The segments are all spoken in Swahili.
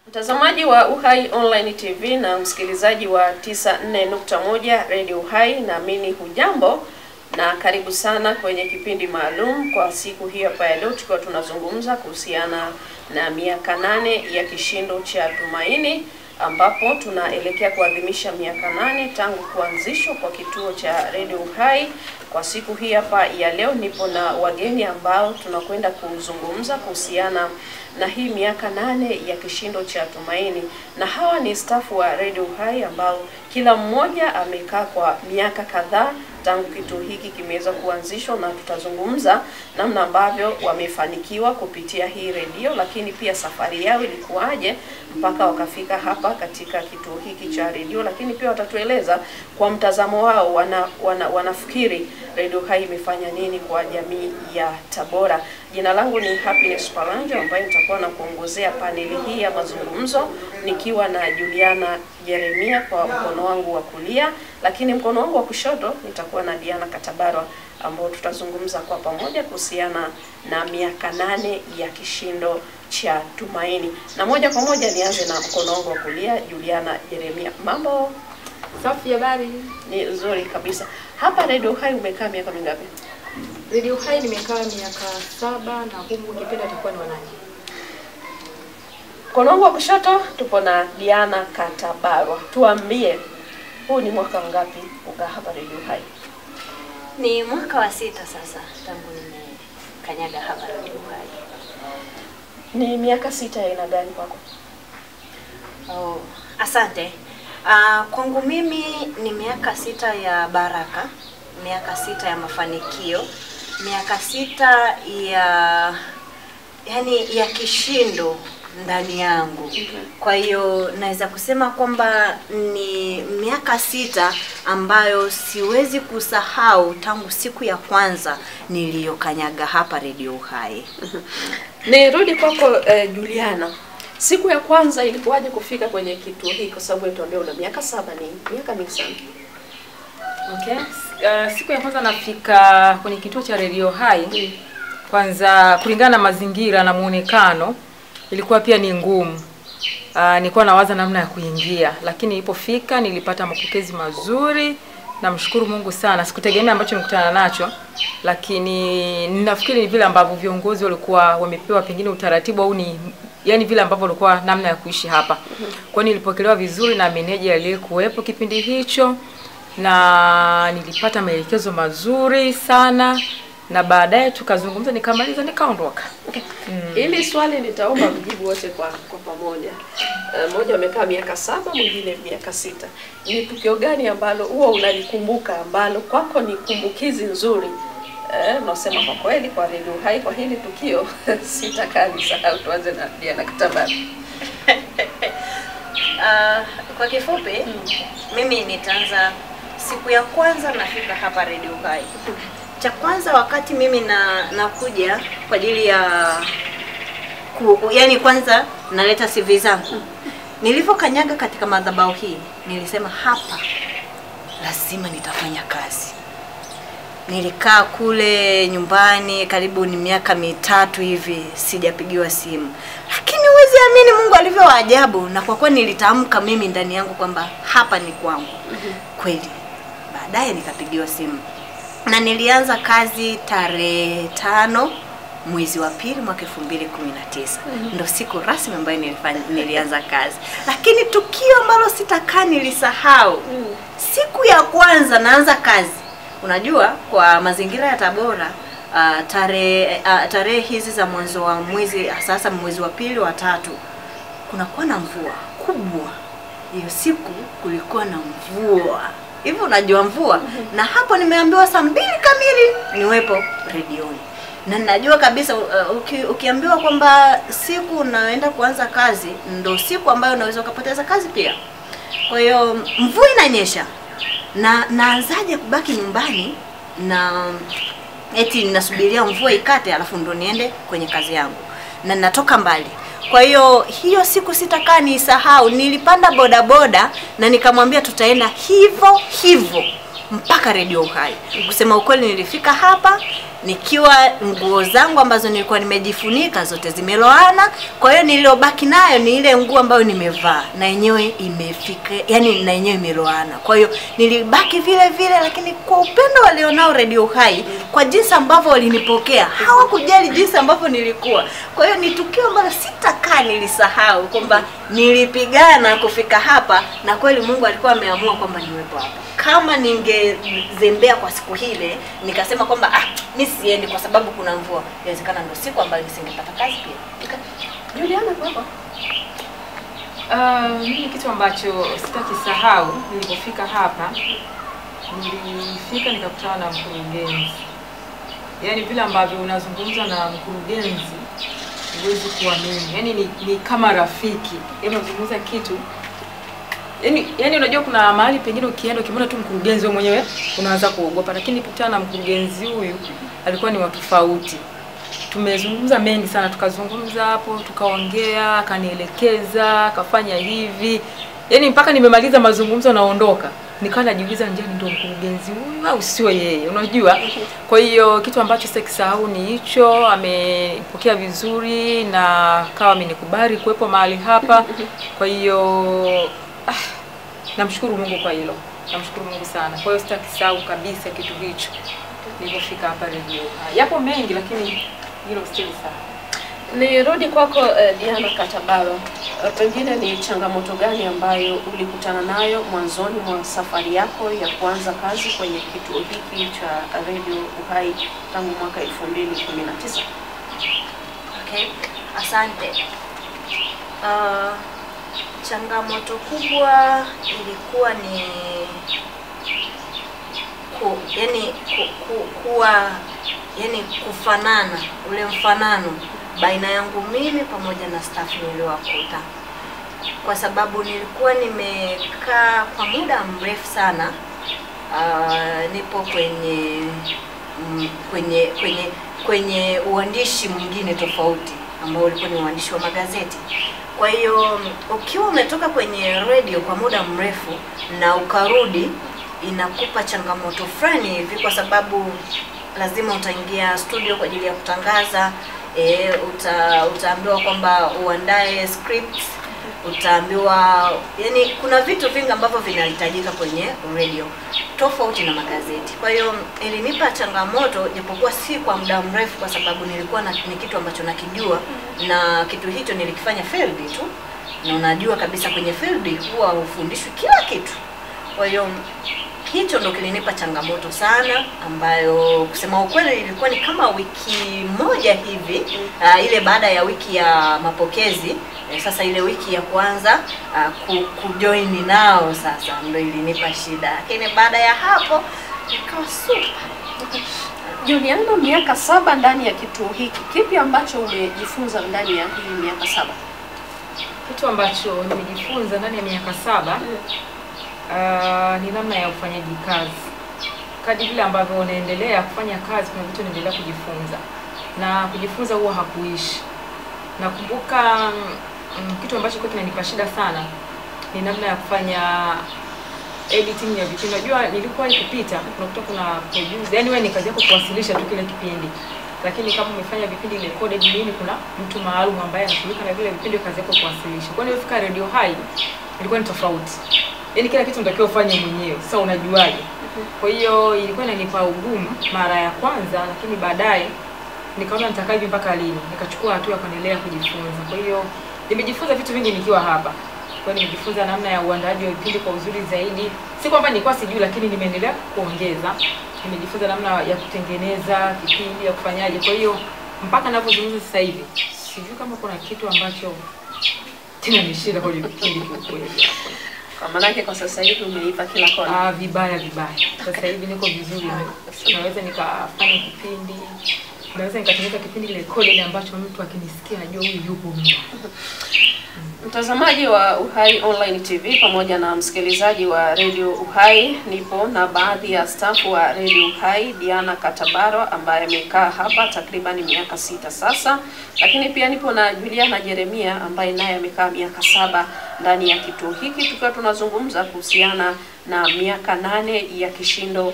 Mtazamaji wa Uhai Online TV na msikilizaji wa 94.1 Radio Uhai, naamini hujambo na karibu sana kwenye kipindi maalum kwa siku hii hapa ya leo, tukiwa tunazungumza kuhusiana na miaka 8 ya kishindo cha Tumaini, ambapo tunaelekea kuadhimisha miaka 8 tangu kuanzishwa kwa kituo cha Radio Uhai. Kwa siku hii hapa ya leo nipo na wageni ambao tunakwenda kuzungumza kuhusiana na hii miaka 8 ya kishindo cha Tumaini, na hawa ni staff wa Radio Uhai ambao kila mmoja amekaa kwa miaka kadhaa tangu kituo hiki kimeweza kuanzishwa, na tutazungumza namna ambavyo wamefanikiwa kupitia hii radio, lakini pia safari yao ilikuwaje mpaka wakafika hapa katika kituo hiki cha radio, lakini pia watatueleza kwa mtazamo wao wanafikiri Radio Uhai imefanya nini kwa jamii ya Tabora. Jina langu ni Happiness Palanjo ambaye nitakuwa na kuongozea paneli hii ya mazungumzo nikiwa na Juliana Jeremia kwa mkono wangu wa kulia, lakini mkono wangu wa kushoto nitakuwa na Diana Katabarwa ambao tutazungumza kwa pamoja kuhusiana na miaka 8 ya kishindo cha Tumaini. Na moja kwa moja nianze na mkono wangu wa kulia, Juliana Jeremia. Mambo safi, habari? Ni nzuri kabisa. Hapa Radio Uhai umekaa miaka mingapi? Radio Uhai nimekaa miaka 7 na humu kipenda itakuwa ni 8. Mkono wangu wa kushoto tupo na Diana Katabarwa. Tuambie, huu ni mwaka ngapi ukaa hapa Radio Uhai? Ni mwaka wa 6 sasa tangu nimekanyaga hapa Radio Uhai. Ni miaka 6 ya aina gani kwako? Asante. Kwangu mimi ni miaka 6 ya baraka, miaka 6 ya mafanikio, miaka 6 ya kishindo ndani yangu. Kwa hiyo naweza kusema kwamba ni miaka 6 ambayo siwezi kusahau tangu siku ya kwanza niliyokanyaga hapa Radio Uhai. Nirudi kwako Juliana. Siku ya kwanza ilikuwaje kufika kwenye kituo hiki, kwa sababu tuambie una miaka 7, ni miaka mingi sana. Okay. Siku ya kwanza nafika kwenye kituo cha Radio Uhai, kwanza kulingana na mazingira na muonekano ilikuwa pia ni ngumu. Nilikuwa nawaza namna ya kuingia, lakini nilipofika nilipata mapokezi mazuri. Namshukuru Mungu sana. Sikutegemea ambacho nikutana nacho, lakini ninafikiri ni vile ambavyo viongozi walikuwa wamepewa pengine utaratibu, au ni yani vile ambavyo walikuwa namna ya kuishi hapa. Kwa hiyo nilipokelewa vizuri na meneja aliyekuwepo kipindi hicho, na nilipata maelekezo mazuri sana, na baadaye tukazungumza, nikamaliza, nikaondoka. Okay. Hili swali nitaomba mjibu wote kwa pamoja. Mmoja amekaa miaka 7, mwingine miaka 6. Ni tukio gani ambalo huwa unalikumbuka ambalo kwako ni kumbukizi nzuri? Nasema kwa kweli kwa Radio Uhai kwa hili tukio sitakali sahau. Tuanze na Diana Katabarwa. Kwa kifupi, mimi nitaanza siku ya kwanza nafika hapa Radio Uhai. Cha kwanza wakati mimi nakuja kwa ajili ya yani kwanza naleta CV zangu. Nilipokanyaga katika madhabahu hii, nilisema hapa lazima nitafanya kazi. Nilikaa kule nyumbani karibu ni miaka 3 hivi sijapigiwa simu. Lakini huwezi amini Mungu alivyo ajabu, na kwa kuwa nilitamka mimi ndani yangu kwamba hapa ni kwangu. Kweli. Baadaye nikapigiwa simu. Na nilianza kazi tarehe 5 mwezi wa pili mwaka 2019. Ndio siku rasmi ambayo nilianza kazi. Lakini tukio ambalo sitakaa nilisahau. Siku ya kwanza naanza kazi. Unajua kwa mazingira ya Tabora, tarehe hizi za mwanzo wa mwezi, sasa mwezi wa pili wa 3, kunakuwa na mvua kubwa. Hiyo siku kulikuwa na mvua. Hivyo unajua mvua, na hapo nimeambiwa saa 2 kamili niwepo redioni. Na najua kabisa ukiambiwa kwamba siku unaenda kuanza kazi ndio siku ambayo unaweza kupoteza kazi pia. Kwa hiyo mvua inanyesha. Na naanzaje kubaki nyumbani na eti ninasubiria mvua ikate alafu ndo niende kwenye kazi yangu. Na natoka mbali. Kwa hiyo siku sitakaa nisahau. Nilipanda bodaboda na nikamwambia tutaenda hivyo mpaka Radio Uhai. Kusema ukweli nilifika hapa nikiwa nguo zangu ambazo nilikuwa nimejifunika zote zimeloana. Kwa hiyo niliyobaki nayo ni ile nguo ambayo nimevaa na yenyewe imefika, yani na yenyewe imeloana. Kwa hiyo nilibaki vile vile, lakini kwa upendo walionao Radio Uhai, kwa jinsi ambavyo walinipokea, hawakujali jinsi ambavyo nilikuwa. Kwa hiyo ni tukio ambalo sitakaa nilisahau kwamba nilipigana kufika hapa, na kweli Mungu alikuwa ameamua kwamba niwepo hapa. Kama ningezembea kwa siku hile nikasema kwamba mimi siendi kwa sababu kuna mvua, inawezekana ndio siku ambayo nisingepata kazi pia. Juliana kwako? Mimi kitu ambacho sitakisahau nilipofika hapa, nilifika nikakutana na mkurugenzi. Yaani vile ambavyo unazungumza na mkurugenzi huwezi kuamini. Yaani ni kama rafiki. Yaani unazungumza kitu. Yaani unajua kuna mahali pengine ukienda ukimwona tu mkurugenzi wewe mwenyewe unaanza kuogopa, lakini nilipokutana na mkurugenzi huyu alikuwa ni wa tofauti. Tumezungumza mengi sana, tukazungumza hapo, tukaongea, akanielekeza, akafanya hivi. Yaani mpaka nimemaliza mazungumzo naondoka, nikawa najiuliza njiani ndio mkurugenzi huyu au sio yeye, unajua? Kwa hiyo kitu ambacho sitakisahau ni hicho, amepokea vizuri na kawa amenikubali kuwepo mahali hapa. Kwa hiyo namshukuru Mungu kwa hilo. Namshukuru Mungu sana. Kwa hiyo sitakisahau kabisa kitu hicho nilipofika hapa Radio. Yapo mengi lakini hilo sitasahau. Nirudi kwako Diana Katabalo. Pengine ni changamoto gani ambayo ulikutana nayo mwanzoni mwa safari yako ya kuanza kazi kwenye kituo hiki cha Radio Uhai tangu mwaka 2019? Okay, asante. Changamoto kubwa ilikuwa ni kufanana, ule mfanano baina yangu mimi pamoja na staff niliowakuta. Kwa sababu nilikuwa nimekaa kwa muda mrefu sana, nipo kwenye uandishi mwingine tofauti ambao ulikuwa ni uandishi wa magazeti. Kwa hiyo ukiwa umetoka kwenye radio kwa muda mrefu na ukarudi, inakupa changamoto fulani hivi, kwa sababu lazima utaingia studio kwa ajili ya kutangaza. Utaambiwa kwamba uandae scripts, utaambiwa, yani kuna vitu vingi ambavyo vinahitajika kwenye radio tofauti na magazeti. Kwa hiyo ilinipa changamoto, japokuwa si kwa muda mrefu, kwa sababu nilikuwa ni kitu ambacho nakijua, na kitu hicho nilikifanya field tu, na unajua kabisa kwenye field huwa ufundishwi kila kitu. Kwa hiyo hicho ndo kilinipa changamoto sana, ambayo kusema ukweli ilikuwa ni kama wiki moja hivi, ile baada ya wiki ya mapokezi. Sasa ile wiki ya kwanza kujoin nao sasa ndo ilinipa shida, lakini baada ya hapo ikawa super. Juliana, miaka 7 ndani ya kituo hiki, kipi ambacho umejifunza ndani ya hii miaka 7? Kitu ambacho nimejifunza ndani ya miaka 7 ni namna ya ufanyaji kazi. Kadri vile ambavyo unaendelea kufanya kazi, kuna vitu unaendelea kujifunza, na kujifunza huwa hakuishi. Nakumbuka kitu ambacho kwa kinanipa shida sana ni namna ya kufanya editing ya vipindi. Unajua nilikuwa nikipita unakuta kuna producer, yani wewe ni kazi yako kuwasilisha tu kile kipindi, lakini kama umefanya vipindi recorded nini, kuna mtu maalum ambaye anashughulika na vile vipindi, kazi yako kuwasilisha. Kwa hiyo nilifika Radio Uhai ilikuwa ni tofauti. Yaani kila kitu unatakiwa ufanye mwenyewe. Sasa unajuaje? Kwa hiyo ilikuwa inanipa ugumu mara ya kwanza, lakini baadaye nikaona nitakaje mpaka lini. Nikachukua hatua kuendelea kujifunza. Kwa hiyo nimejifunza vitu vingi nikiwa hapa. Kwa hiyo nimejifunza namna ya uandaaji wa vipindi kwa uzuri zaidi. Si kwamba nilikuwa sijui, lakini nimeendelea kuongeza. Nimejifunza namna ya kutengeneza kipindi, ya kufanyaje. Kwa hiyo mpaka ninapozungumza sasa hivi sijui kama kuna kitu ambacho tena nishida kwenye kipindi kiukweli. Kwa maana yake kwa sasa hivi umeipa kila kona. Vibaya. Sasa hivi niko vizuri. Naweza nikafanya kipindi. Naweza nikatengeneza kipindi kile recorded ambacho mtu akinisikia anajua huyu yupo mimi. Mtazamaji wa Uhai Online TV pamoja na msikilizaji wa Radio Uhai, nipo na baadhi ya stafu wa Radio Uhai, Diana Katabaro ambaye amekaa hapa takriban miaka 6 sasa, lakini pia nipo na Juliana Jeremia ambaye naye amekaa miaka 7 ndani ya kituo hiki, tukiwa tunazungumza kuhusiana na miaka 8 ya kishindo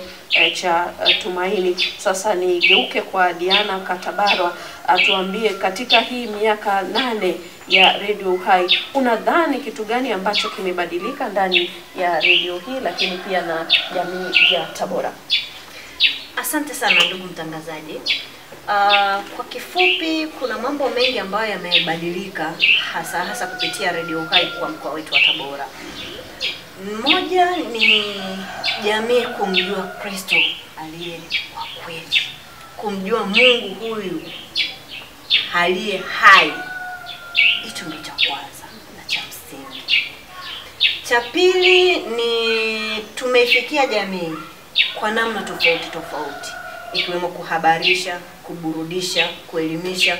cha Tumaini. Sasa nigeuke kwa Diana Katabaro atuambie katika hii miaka 8 ya Radio Uhai, unadhani kitu gani ambacho kimebadilika ndani ya radio hii lakini pia na jamii ya Tabora? Asante sana ndugu mtangazaji. Kwa kifupi, kuna mambo mengi ambayo yamebadilika hasa kupitia Radio Uhai kwa mkoa wetu wa Tabora. Mmoja ni jamii kumjua Kristo aliye wa kweli, kumjua Mungu huyu aliye hai. Hicho ndio cha kwanza na cha msingi. Cha pili ni tumefikia jamii kwa namna tofauti, ikiwemo kuhabarisha, kuburudisha, kuelimisha.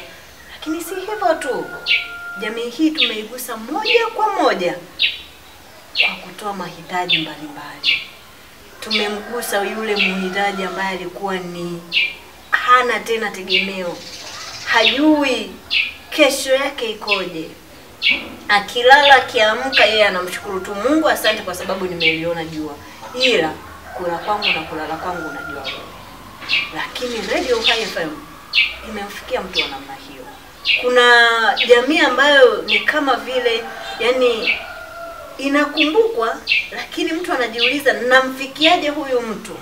Lakini si hivyo tu, jamii hii tumeigusa moja kwa moja kwa kutoa mahitaji mbalimbali. Tumemgusa yule mhitaji ambaye alikuwa ni hana tena tegemeo, hajui kesho yake ikoje. Akilala akiamka yeye anamshukuru tu Mungu, asante kwa sababu nimeliona jua, ila kula kwangu na kulala kwangu unajua wewe. Lakini Radio Uhai FM imemfikia mtu wa namna hiyo. Kuna jamii ambayo ni kama vile yani inakumbukwa, lakini mtu anajiuliza namfikiaje huyu mtu?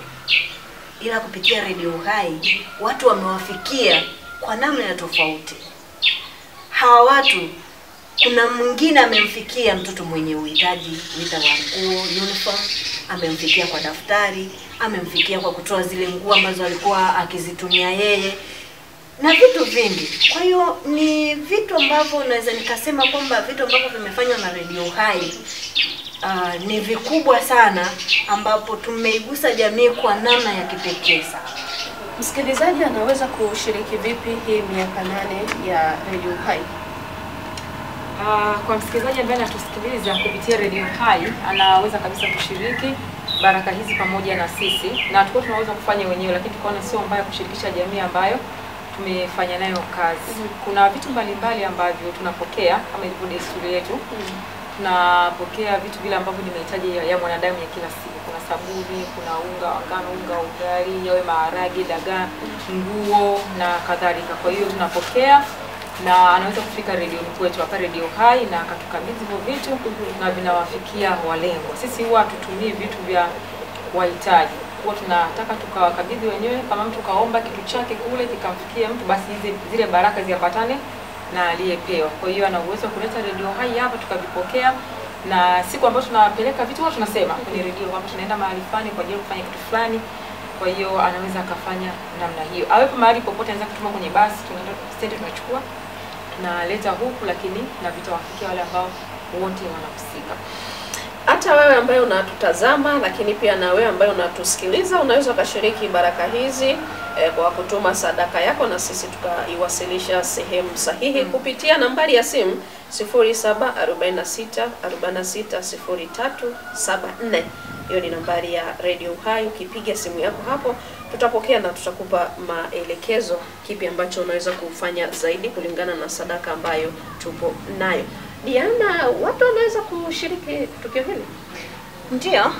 Ila kupitia Radio Uhai watu wamewafikia kwa namna ya tofauti. Hawa watu, kuna mwingine amemfikia mtoto mwenye uhitaji wa nguo, uniform, amemfikia kwa daftari, amemfikia kwa kutoa zile nguo ambazo alikuwa akizitumia yeye na vitu vingi. Kwa hiyo ni vitu ambavyo naweza nikasema kwamba vitu ambavyo vimefanywa na Radio Uhai ni vikubwa sana, ambapo tumeigusa jamii kwa namna ya kipekee sana. Msikilizaji anaweza kushiriki vipi hii miaka 8 ya Radio Uhai? Kwa msikilizaji ambaye anatusikiliza kupitia Radio Uhai, anaweza kabisa kushiriki baraka hizi pamoja na sisi, na tulikuwa tunaweza kufanya wenyewe, lakini tukaona sio mbaya kushirikisha jamii ambayo tumefanya nayo kazi. Kuna vitu mbalimbali ambavyo tunapokea kama ilivyo desturi yetu. Tunapokea vitu vile ambavyo ni mahitaji ya mwanadamu ya kila siku. Kuna sabuni, kuna unga wa ngano, unga wa ugali, yawe maharage, dagaa, nguo na kadhalika. Kwa hiyo tunapokea na anaweza kufika radio kwetu hapa Radio Uhai na akatukabidhi hivyo vitu na vinawafikia walengwa. Sisi huwa tutumie vitu vya wahitaji. Huwa tunataka tukawakabidhi wenyewe, kama mtu kaomba kitu chake kule kikamfikia mtu, basi zile baraka ziapatane na aliyepewa. Kwa hiyo ana uwezo kuleta Radio Uhai hapa tukavipokea, na siku ambayo tunapeleka vitu huwa tunasema kwenye radio kwamba tunaenda mahali fulani kwa ajili ya kufanya kitu fulani. Kwa hiyo anaweza akafanya namna hiyo. Awepo mahali popote, anaweza kutuma kwenye basi, tunaenda stendi tunachukua, tunaleta huku, lakini na vitawafikia wale ambao wote wanahusika. Hata wewe ambaye unatutazama, lakini pia na wewe ambaye unatusikiliza, unaweza kushiriki baraka hizi kwa kutuma sadaka yako na sisi tukaiwasilisha sehemu sahihi kupitia nambari ya simu 0746460374. Hiyo ni nambari ya Radio Uhai. Ukipiga simu yako hapo tutapokea na tutakupa maelekezo kipi ambacho unaweza kufanya zaidi kulingana na sadaka ambayo tupo nayo. Diana, watu wanaweza kushiriki tukio hili? Ndio,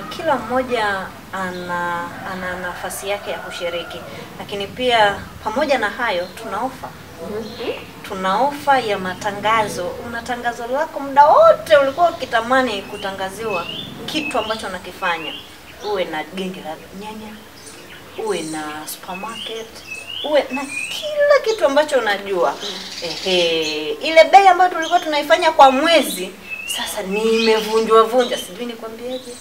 kila mmoja ana nafasi yake ya kushiriki, lakini pia pamoja na hayo tuna ofa. Tuna ofa ya matangazo. Una tangazo lako muda wote ulikuwa ukitamani kutangaziwa kitu ambacho unakifanya. Uwe na genge la nyanya, uwe na supermarket, uwe na kila kitu ambacho unajua. Ile bei ambayo tulikuwa tunaifanya kwa mwezi sasa nimevunjwa, sijui nikwambieje.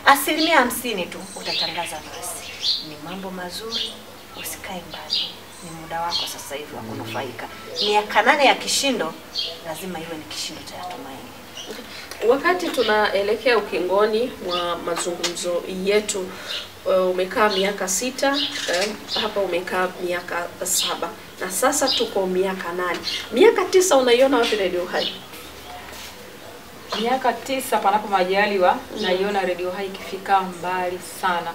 50% tu utatangaza basi. Ni mambo mazuri, usikae mbali. Ni muda wako sasa hivi wa kunufaika. Miaka 8 ya kishindo lazima iwe ni kishindo cha tumaini. Wakati tunaelekea ukingoni mwa mazungumzo yetu, umekaa miaka 6, hapa umekaa miaka 7, na sasa tuko miaka 8. Miaka 9 unaiona wapi Radio Hai? Miaka 9 panapo majaliwa, naiona Radio Hai ikifika mbali sana.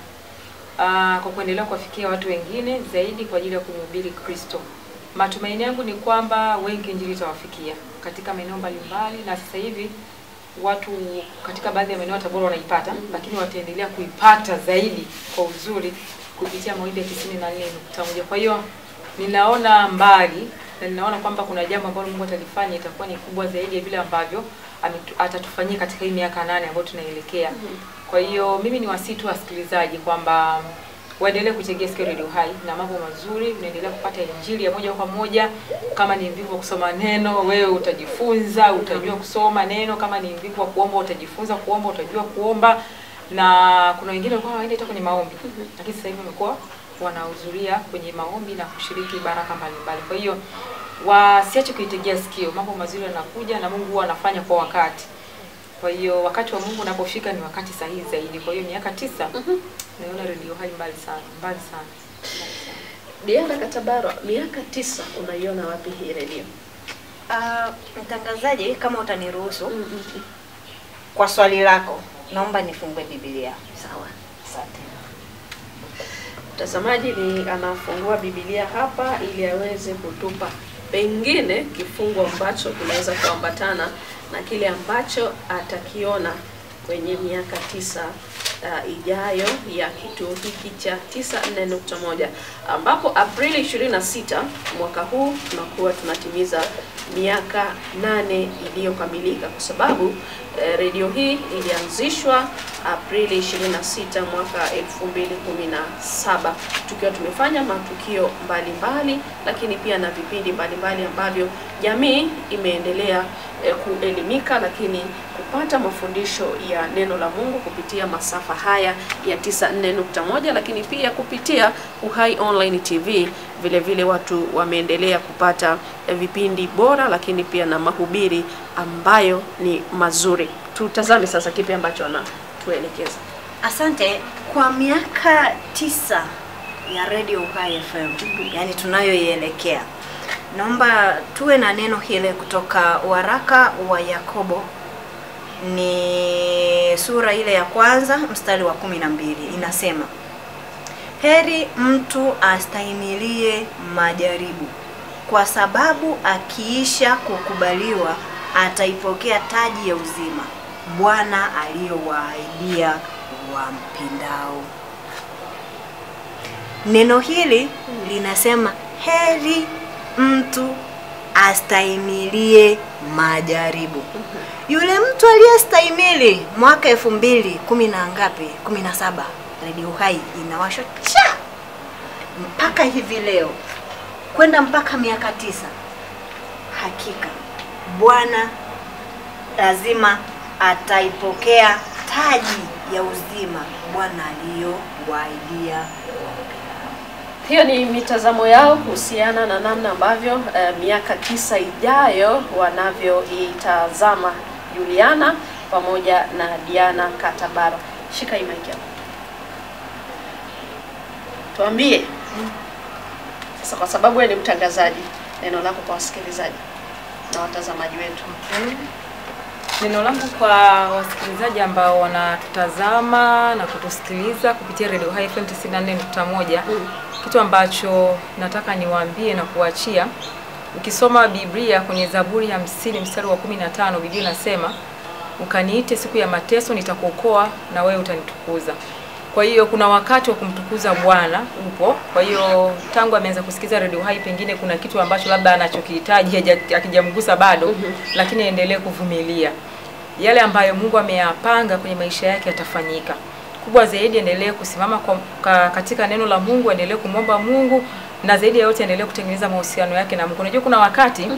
Kwa kuendelea kuwafikia watu wengine zaidi kwa ajili ya kumhubiri Kristo. Matumaini yangu ni kwamba wengi injili itawafikia katika maeneo mbalimbali, na sasa hivi watu katika baadhi ya maeneo ya Tabora wanaipata, lakini wataendelea kuipata zaidi kwa uzuri kupitia mawimbi ya 94.1. Kwa hiyo ninaona mbali, na ninaona kwamba kuna jambo ambalo Mungu atalifanya itakuwa ni kubwa zaidi ya vile ambavyo atatufanyia katika hii miaka 8 ambayo tunaelekea. Kwa hiyo mimi ni wasitu wasikilizaji kwamba waendelee kutegea sikio Radio Hai na mambo mazuri, unaendelea kupata injili ya moja kwa moja. Kama ni mvivu wa kusoma neno, wewe utajifunza, utajua kusoma neno. Kama ni mvivu wa kuomba, utajifunza kuomba, utajua kuomba. Na kuna wengine walikuwa hawaendi hata kwenye maombi, lakini sasa hivi wamekuwa wanahudhuria kwenye maombi na kushiriki baraka mbalimbali. Kwa hiyo wasiache kuitegea sikio, mambo mazuri yanakuja na Mungu huwa anafanya kwa wakati. Kwa hiyo wakati wa Mungu unapofika ni wakati sahihi zaidi. Kwa hiyo miaka 9 naona Radio Hai mbali sana, mbali sana. Diana Katabaro, miaka 9 unaiona wapi hii radio? Mtangazaji, kama utaniruhusu kwa swali lako, naomba nifungue Biblia. Sawa. Asante. Mtazamaji ni anafungua Biblia hapa ili aweze kutupa pengine kifungo ambacho kinaweza kuambatana na kile ambacho atakiona kwenye miaka 9 ijayo ya kituo hiki cha 94.1, ambapo Aprili 26 mwaka huu tunakuwa tunatimiza miaka 8 iliyokamilika, kwa sababu radio hii ilianzishwa Aprili 26 mwaka 2017, tukiwa tumefanya matukio mbalimbali, lakini pia na vipindi mbalimbali ambavyo jamii imeendelea kuelimika, lakini kupata mafundisho ya neno la Mungu kupitia masafa haya ya 94.1, lakini pia kupitia Uhai Online TV. Vile vile watu wameendelea kupata vipindi bora, lakini pia na mahubiri ambayo ni mazuri. Tutazame sasa kipi ambacho anatuelekeza. Asante. Kwa miaka 9 ya Radio Uhai FM, yani tunayoielekea, naomba tuwe na neno hile kutoka waraka wa Yakobo, ni sura ile ya 1 mstari wa 12. Inasema, heri mtu astahimilie majaribu, kwa sababu akiisha kukubaliwa ataipokea taji ya uzima Bwana aliyowaahidia wampendao. Neno hili linasema heri mtu astahimilie majaribu. Yule mtu aliyestahimili mwaka 2010 na ngapi, 17, Radio Hai inawashwa mpaka hivi leo kwenda mpaka miaka 9, hakika Bwana lazima ataipokea taji ya uzima Bwana aliyowaahidia. Hiyo ni mitazamo yao kuhusiana na namna ambavyo miaka 9 ijayo wanavyoitazama Juliana pamoja na Diana Katabaro. Shika hii mic hapo. Tuambie. Sasa kwa sababu wewe ni mtangazaji, neno lako kwa wasikilizaji na watazamaji wetu. Neno langu kwa wasikilizaji ambao wanatutazama na kutusikiliza kupitia Radio Hai FM 94.1, kitu ambacho nataka niwaambie na kuachia, ukisoma Biblia kwenye Zaburi ya 50 mstari wa 15, Biblia inasema, ukaniite siku ya mateso nitakuokoa na wewe utanitukuza. Kwa hiyo kuna wakati wa kumtukuza Bwana upo. Kwa hiyo tangu ameanza kusikiza Radio Hai, pengine kuna kitu ambacho labda anachokihitaji akijamgusa bado, lakini endelee kuvumilia. Yale ambayo Mungu ameyapanga kwenye maisha yake yatafanyika. Kubwa zaidi, endelee kusimama katika neno la Mungu, endelee kumwomba Mungu, na zaidi ya yote endelee kutengeneza mahusiano yake na Mungu. Unajua kuna wakati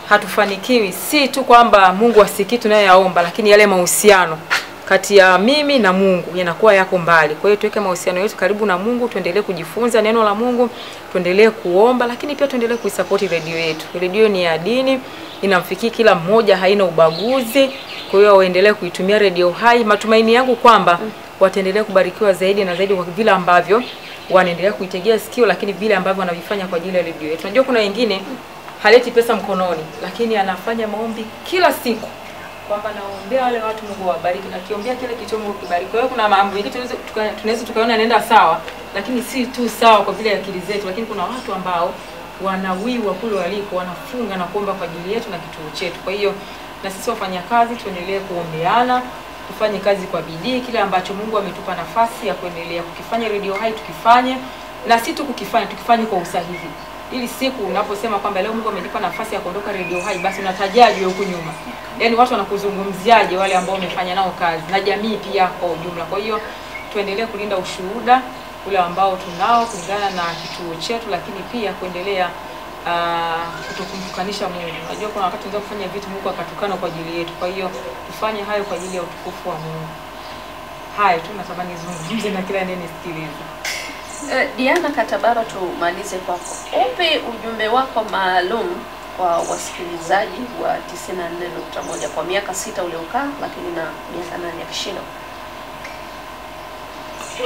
hatufanikiwi, si tu kwamba Mungu asikii tunayoyaomba, lakini yale mahusiano kati ya mimi na Mungu yanakuwa yako mbali. Kwa hiyo tuweke mahusiano yetu karibu na Mungu, tuendelee kujifunza neno la Mungu, tuendelee kuomba, lakini pia tuendelee kuisupport radio yetu. Radio ni ya dini, inamfikia kila mmoja, haina ubaguzi. Kwa hiyo waendelee kuitumia Radio Uhai. Matumaini yangu kwamba wataendelea kubarikiwa zaidi na zaidi kwa vile ambavyo wanaendelea kuitegea sikio, lakini vile ambavyo wanavifanya kwa ajili ya radio yetu. Unajua kuna wengine haleti pesa mkononi, lakini anafanya maombi kila siku kwamba naombea wale watu Mungu wabariki, akiombea kile kitu Mungu kibariki. Kwa hiyo kuna mambo mengine tunaweza tukaona yanaenda sawa, lakini si tu sawa kwa vile akili zetu, lakini kuna watu ambao wanawiwa kule waliko, wanafunga na kuomba kwa ajili yetu na kituo chetu. Kwa hiyo na sisi wafanyakazi tuendelee kuombeana, tufanye kazi kwa bidii, kile ambacho Mungu ametupa nafasi ya kuendelea kukifanya Radio Uhai tukifanye, na si tu kukifanya, tukifanye kwa usahihi. Ili siku unaposema kwamba leo Mungu amenipa nafasi ya kuondoka Radio Uhai, basi unatajaje huko nyuma? Yaani watu wanakuzungumziaje wale ambao umefanya nao kazi, na jamii pia kwa ujumla. Kwa hiyo tuendelee kulinda ushuhuda ule ambao tunao kulingana na kituo chetu, lakini pia kuendelea kutokumtukanisha Mungu. Unajua kuna wakati tunaweza kufanya vitu Mungu akatukana kwa ajili yetu. Kwa hiyo tufanye hayo kwa ajili ya utukufu wa Mungu. Hayo tu natamani zungumze na kila anayesikiliza. Diana Katabaro, tumalize kwako. Upe ujumbe wako maalum kwa wasikilizaji wa 94.1 kwa miaka 6 uliokaa, lakini na miaka 8 ya kishindo.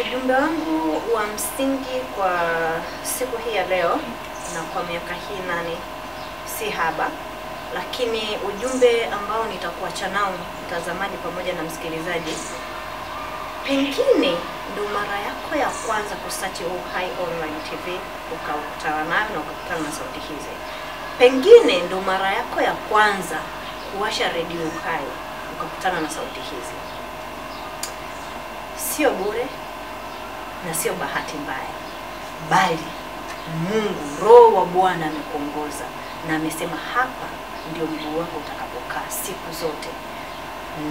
Ujumbe wangu wa msingi kwa siku hii ya leo na kwa miaka hii 8 si haba, lakini ujumbe ambao nitakuacha nao mtazamaji pamoja na msikilizaji, pengine ndo mara yako ya kwanza kusearch Uhai Online TV ukakutana nayo na ukakutana na sauti hizi. Pengine ndo mara yako ya kwanza kuwasha Radio Uhai ukakutana na sauti hizi. Sio bure na sio bahati mbaya, bali Mungu, Roho wa Bwana amekuongoza na amesema hapa ndio mguu wako utakapokaa siku zote,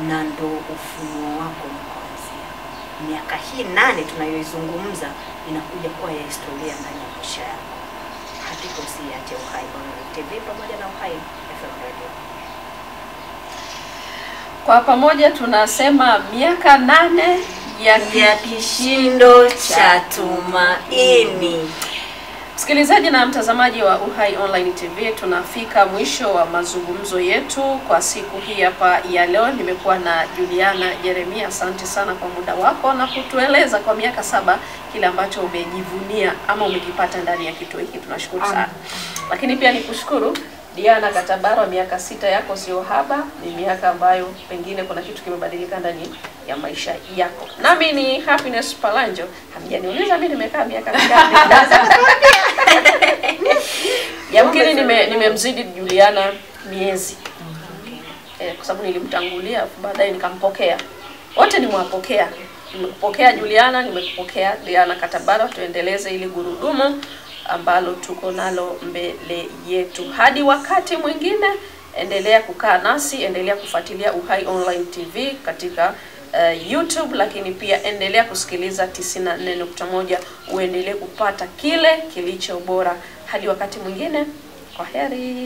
na ndo ufunuo wako kuanzia. Miaka hii 8 tunayoizungumza inakuja kuwa ya historia ndani ya maisha yako. Hakika usiache Uhai Online TV pamoja na Uhai FM Radio. Kwa pamoja tunasema miaka 8 ya kishindo cha tumaini. Msikilizaji na mtazamaji wa Uhai Online TV, tunafika mwisho wa mazungumzo yetu kwa siku hii hapa ya leo. Nimekuwa na Juliana Jeremia. Asante sana kwa muda wako na kutueleza kwa miaka 7 kile ambacho umejivunia ama umekipata ndani ya kituo hiki. Tunashukuru sana. Lakini pia nikushukuru Diana Katabaro, miaka 6 yako sio haba, ni miaka ambayo pengine kuna kitu kimebadilika ndani ya maisha yako. Nami ni Happiness Palanjo. Hamjaniuliza mimi nimekaa miaka mingapi. Yamkini nimemzidi Juliana miezi. Kwa sababu nilimtangulia baadaye nikampokea. Wote nimewapokea. Nimekupokea Juliana, nimekupokea Diana Katabaro. Tuendeleze ili gurudumu ambalo tuko nalo mbele yetu. Hadi wakati mwingine, endelea kukaa nasi, endelea kufuatilia Uhai Online TV katika YouTube, lakini pia endelea kusikiliza 94.1 uendelee kupata kile kilicho bora. Hadi wakati mwingine, kwaheri.